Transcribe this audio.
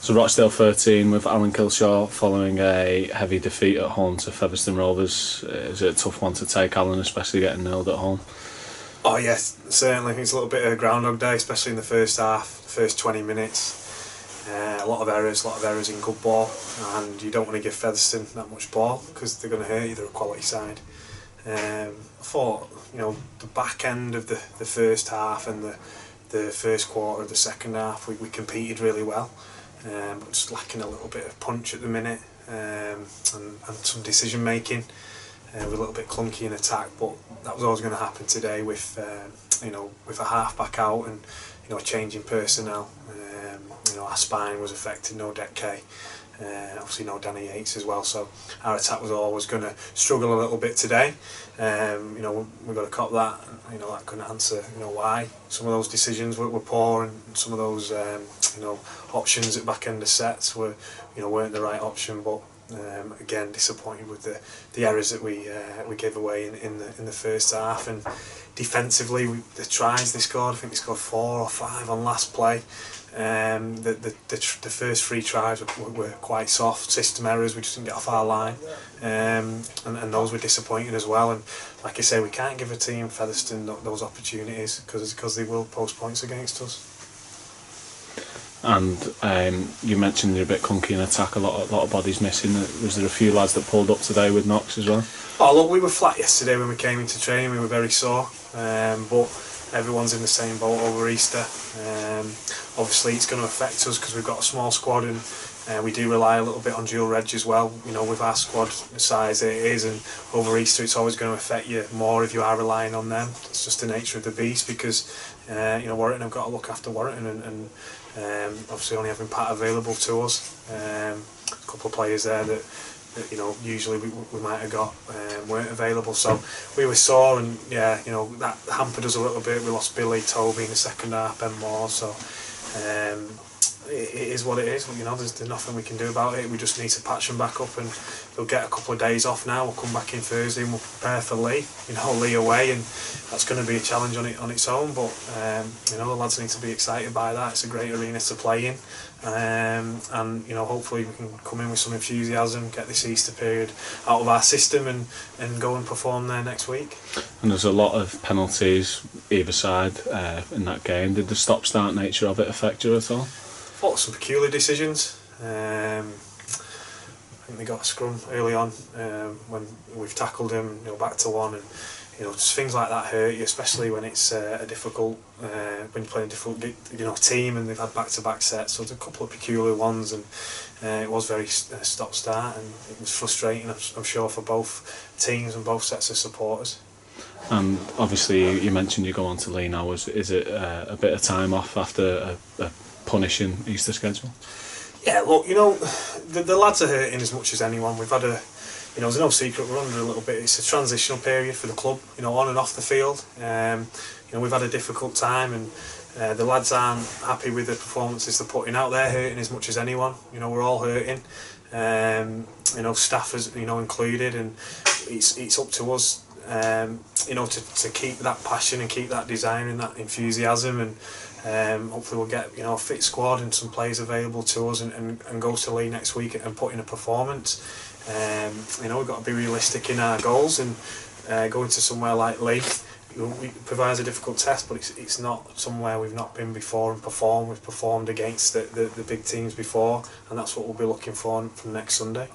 So Rochdale 13 with Alan Kilshaw following a heavy defeat at home to Featherstone Rovers. Is it a tough one to take, Alan, especially getting nilled at home? Oh yes, certainly. It's a little bit of a Groundhog Day, especially in the first half, the first 20 minutes. A lot of errors in good ball, and you don't want to give Featherstone that much ball because they're going to hurt you. They're a quality side. I thought, the back end of the first half and the first quarter of the second half, we competed really well, but just lacking a little bit of punch at the minute, and some decision making. We're a little bit clunky in attack, but that was always going to happen today with with a half back out and changing personnel. Our spine was affected, no Deck K, obviously no Danny Yates as well, so our attack was always going to struggle a little bit today. We've got to cop that. That couldn't answer why some of those decisions were poor, and some of those options at back end of sets weren't the right option. But again, disappointed with the errors that we gave away in the first half. And defensively, the tries they scored, I think they scored 4 or 5 on last play. The first 3 tries were quite soft system errors. We just didn't get off our line, and those were disappointing as well. And like I say, we can't give a team Featherstone those opportunities because they will post points against us. And you mentioned you're a bit clunky in attack, a lot of bodies missing. Was there a few lads that pulled up today with knocks as well? Oh look, we were flat yesterday when we came into training. We were very sore, but everyone's in the same boat over Easter. Obviously it's going to affect us because we've got a small squad, and we do rely a little bit on dual reg as well. With our squad size it is, and over Easter it's always going to affect you more if you are relying on them. It's just the nature of the beast, because Warrington have got to look after Warrington, and obviously only having Pat available to us. A couple of players there that usually we might have got weren't available, so we were sore, and that hampered us a little bit. We lost Billy, Toby in the second half, Ben Moore, so it is what it is. There's nothing we can do about it. We just need to patch them back up, and they'll get a couple of days off now. We'll come back in Thursday and we'll prepare for Lee. Lee away, and that's going to be a challenge on its own. But the lads need to be excited by that. It's a great arena to play in, and hopefully we can come in with some enthusiasm, get this Easter period out of our system, and go and perform there next week. And there's a lot of penalties either side in that game. Did the stop-start nature of it affect you at all? I thought some peculiar decisions. I think they got a scrum early on when we've tackled them, back to one, and just things like that hurt you, especially when it's a difficult when you're playing a difficult team, and they've had back-to-back sets. So there's a couple of peculiar ones, and it was very stop-start, and it was frustrating, I'm sure, for both teams and both sets of supporters. And obviously you mentioned you go on to Lee now. Is it a bit of time off after a punishing Easter schedule? Yeah, look, the lads are hurting as much as anyone. We've had there's no secret, we're under a little bit. It's a transitional period for the club, on and off the field. We've had a difficult time, and the lads aren't happy with the performances they're putting out. They're hurting as much as anyone. We're all hurting. Staff as included, and it's up to us, to keep that passion and keep that desire and that enthusiasm, and hopefully we'll get a fit squad and some players available to us, and go to Lee next week and put in a performance. We've got to be realistic in our goals, and going to somewhere like Lee provides a difficult test, but it's not somewhere we've not been before and performed. We've performed against the big teams before, and that's what we'll be looking for from next Sunday.